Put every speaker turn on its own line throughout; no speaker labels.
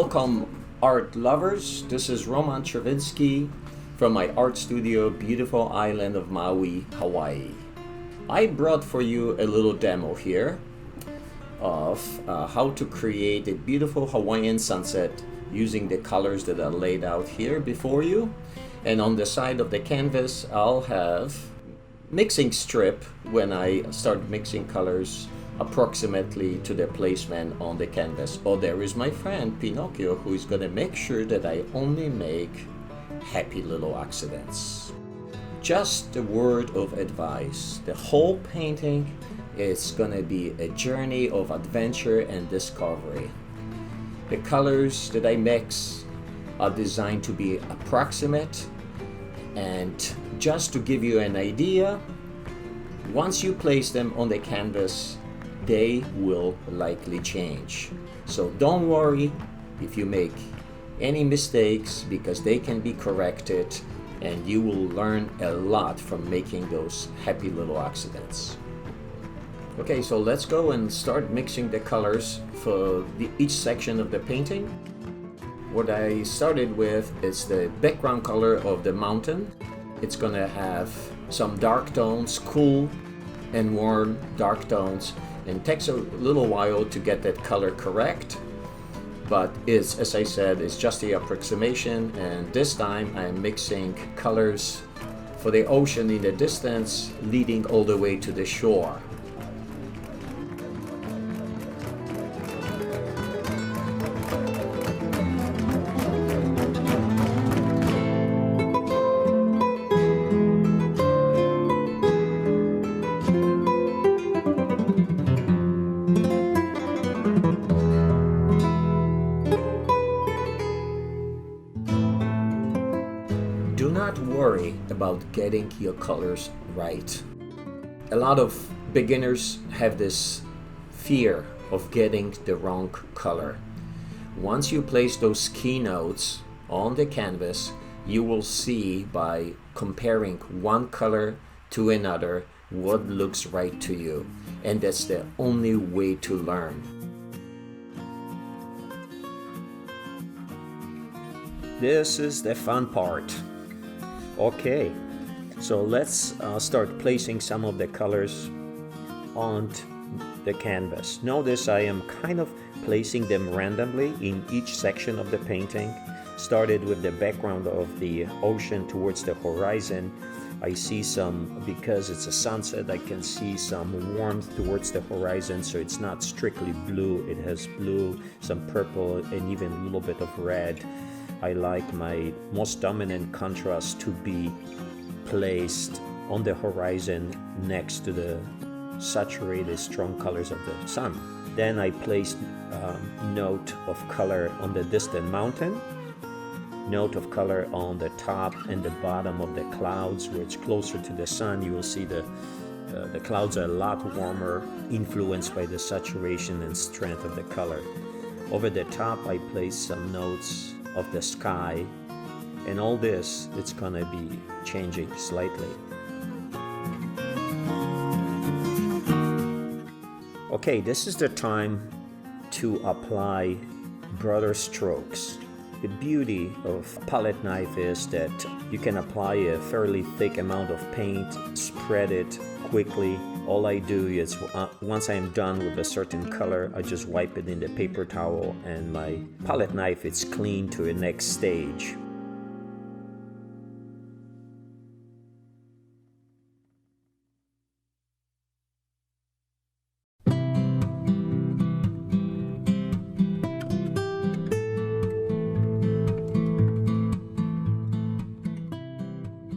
Welcome, art lovers. This is Czerwinski from my art studio, beautiful island of Maui, Hawaii. I brought for you a little demo here of how to create a beautiful Hawaiian sunset using the colors that are laid out here before you. And on the side of the canvas, I'll have mixing strip when I start mixing colors approximately to the placement on the canvas. Oh, there is my friend Pinocchio, who is going to make sure that I only make happy little accidents. Just a word of advice: the whole painting is going to be a journey of adventure and discovery. The colors that I mix are designed to be approximate, and just to give you an idea, once you place them on the canvas, they will likely change. So don't worry if you make any mistakes, because they can be corrected and you will learn a lot from making those happy little accidents. Okay, so let's go and start mixing the colors for each section of the painting. What I started with is the background color of the mountain. It's gonna have some dark tones, cool and warm dark tones, and it takes a little while to get that color correct, but it's, as I said, it's just the approximation. And this time I'm mixing colors for the ocean in the distance leading all the way to the shore. Do not worry about getting your colors right. A lot of beginners have this fear of getting the wrong color. Once you place those keynotes on the canvas, you will see by comparing one color to another what looks right to you. And that's the only way to learn. This is the fun part. Okay, so let's start placing some of the colors on the canvas. Notice I am kind of placing them randomly in each section of the painting. Started with the background of the ocean towards the horizon. I see some, because it's a sunset, I can see some warmth towards the horizon, so it's not strictly blue. It has blue, some purple, and even a little bit of red. I like my most dominant contrast to be placed on the horizon next to the saturated strong colors of the sun. Then I placed note of color on the distant mountain, note of color on the top and the bottom of the clouds, where it's closer to the sun. You will see the clouds are a lot warmer, influenced by the saturation and strength of the color. Over the top, I placed some notes of the sky, and all this, it's gonna be changing slightly. Okay, this is the time to apply broader strokes. The beauty of a palette knife is that you can apply a fairly thick amount of paint, spread it quickly. All I do is once I'm done with a certain color, I just wipe it in the paper towel, and my palette knife is clean to the next stage.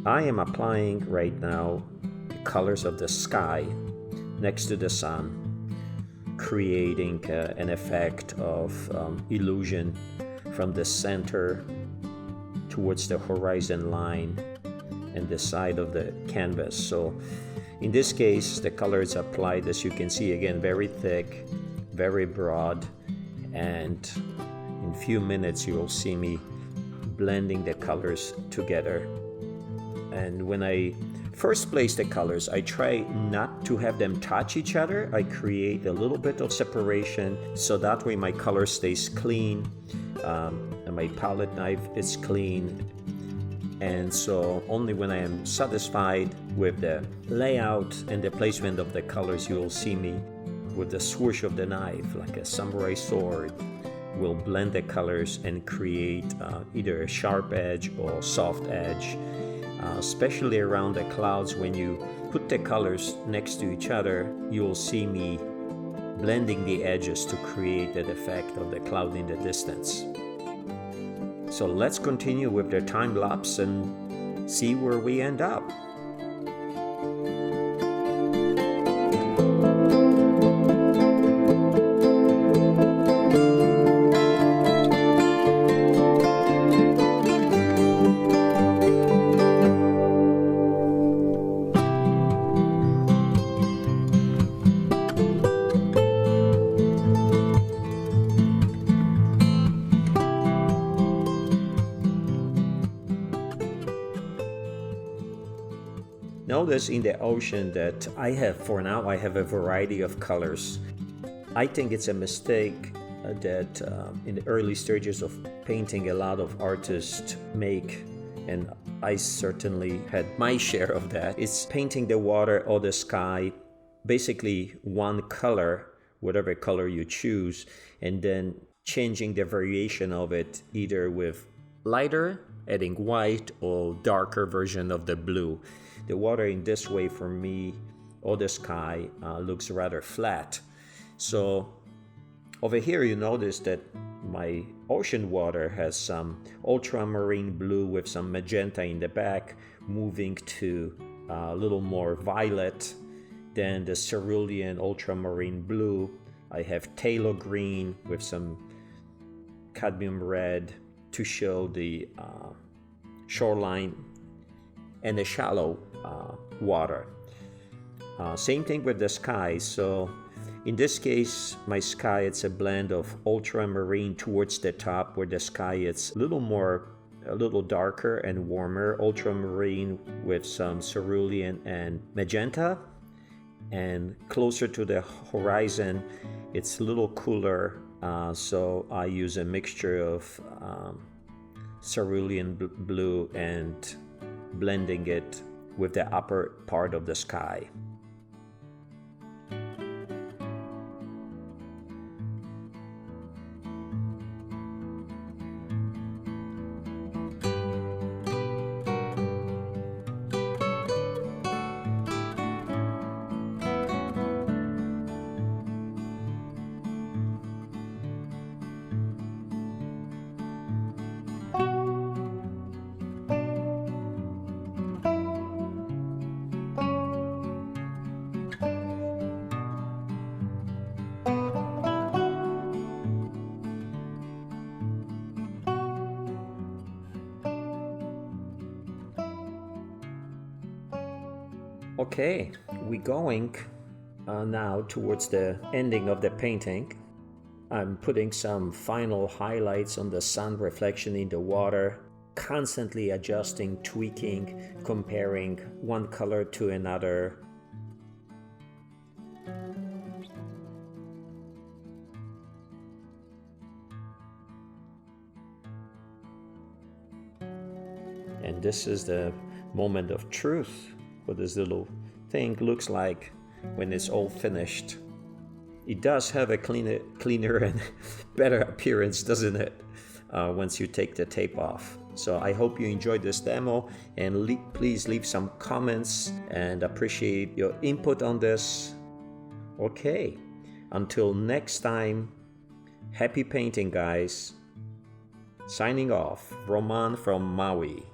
I am applying right now the colors of the sky next to the sun, creating an effect of illusion from the center towards the horizon line and the side of the canvas. So in this case, the color is applied, as you can see, again, very thick, very broad, and in a few minutes you will see me blending the colors together. And when I first place the colors, I try not to have them touch each other. I create a little bit of separation, so that way my color stays clean and my palette knife is clean. And so only when I am satisfied with the layout and the placement of the colors, you'll see me with the swoosh of the knife, like a samurai sword, will blend the colors and create either a sharp edge or soft edge, especially around the clouds. When you put the colors next to each other, you'll see me blending the edges to create that effect of the cloud in the distance. So let's continue with the time lapse and see where we end up. Notice in the ocean that I have a variety of colors. I think it's a mistake that in the early stages of painting a lot of artists make, and I certainly had my share of that. It's painting the water or the sky, basically one color, whatever color you choose, and then changing the variation of it either with lighter, adding white, or darker version of the blue. The water in this way for me, or the sky, looks rather flat. So over here you notice that my ocean water has some ultramarine blue with some magenta in the back, moving to a little more violet. Then the cerulean ultramarine blue. I have phthalo green with some cadmium red to show the shoreline and the shallow water. Same thing with the sky. So in this case, my sky, it's a blend of ultramarine towards the top, where the sky it's a little darker and warmer, ultramarine with some cerulean and magenta, and closer to the horizon it's a little cooler, so I use a mixture of cerulean blue and blending it with the upper part of the sky. Okay, we're going now towards the ending of the painting. I'm putting some final highlights on the sun reflection in the water, constantly adjusting, tweaking, comparing one color to another. And this is the moment of truth, what this little thing looks like when it's all finished. It does have a cleaner and better appearance, doesn't it, once you take the tape off. So I hope you enjoyed this demo, and please leave some comments and appreciate your input on this. Okay, until next time, happy painting, guys. Signing off, Roman from Maui.